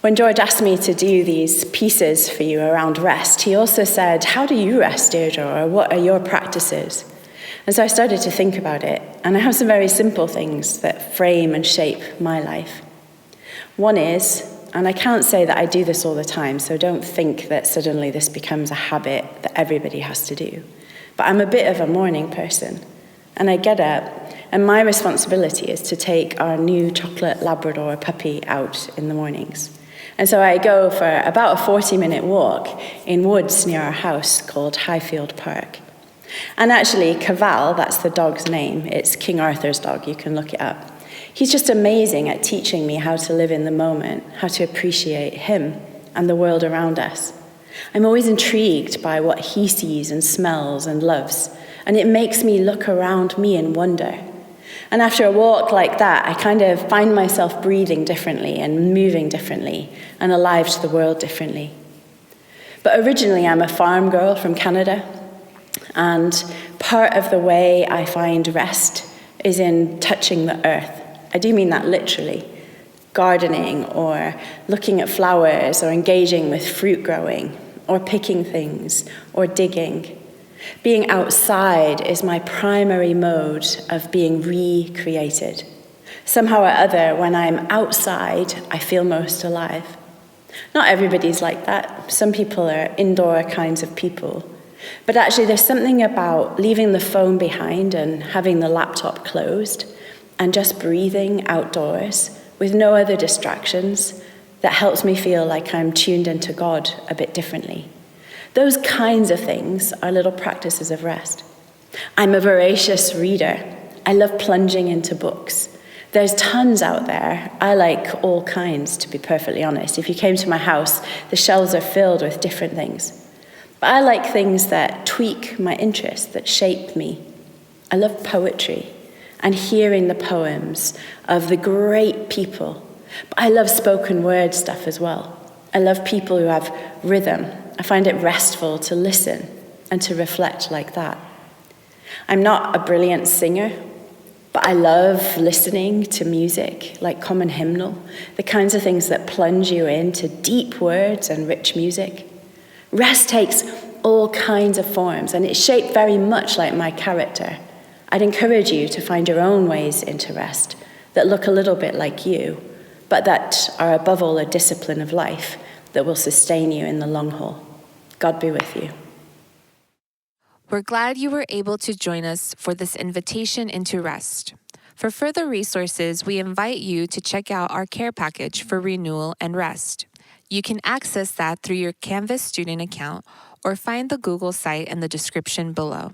When George asked me to do these pieces for you around rest, he also said, how do you rest, Deirdre, or what are your practices? And so I started to think about it, and I have some very simple things that frame and shape my life. One is, and I can't say that I do this all the time, so don't think that suddenly this becomes a habit that everybody has to do, but I'm a bit of a morning person, and I get up, and my responsibility is to take our new chocolate Labrador puppy out in the mornings. And so I go for about a 40-minute walk in woods near our house called Highfield Park. And actually, Cavall, that's the dog's name, it's King Arthur's dog, you can look it up. He's just amazing at teaching me how to live in the moment, how to appreciate him and the world around us. I'm always intrigued by what he sees and smells and loves, and it makes me look around me and wonder. And after a walk like that, I kind of find myself breathing differently and moving differently and alive to the world differently. But originally, I'm a farm girl from Canada, and part of the way I find rest is in touching the earth. I do mean that literally. Gardening, or looking at flowers, or engaging with fruit growing, or picking things, or digging. Being outside is my primary mode of being recreated. Somehow or other, when I'm outside, I feel most alive. Not everybody's like that. Some people are indoor kinds of people. But actually, there's something about leaving the phone behind and having the laptop closed and just breathing outdoors with no other distractions that helps me feel like I'm tuned into God a bit differently. Those kinds of things are little practices of rest. I'm a voracious reader. I love plunging into books. There's tons out there. I like all kinds, to be perfectly honest. If you came to my house, the shelves are filled with different things. But I like things that tweak my interests, that shape me. I love poetry and hearing the poems of the great people. But I love spoken word stuff as well. I love people who have rhythm. I find it restful to listen and to reflect like that. I'm not a brilliant singer, but I love listening to music, like common hymnal, the kinds of things that plunge you into deep words and rich music. Rest takes all kinds of forms, and it's shaped very much like my character. I'd encourage you to find your own ways into rest that look a little bit like you, but that are above all a discipline of life that will sustain you in the long haul. God be with you. We're glad you were able to join us for this invitation into rest. For further resources, we invite you to check out our care package for renewal and rest. You can access that through your Canvas student account or find the Google site in the description below.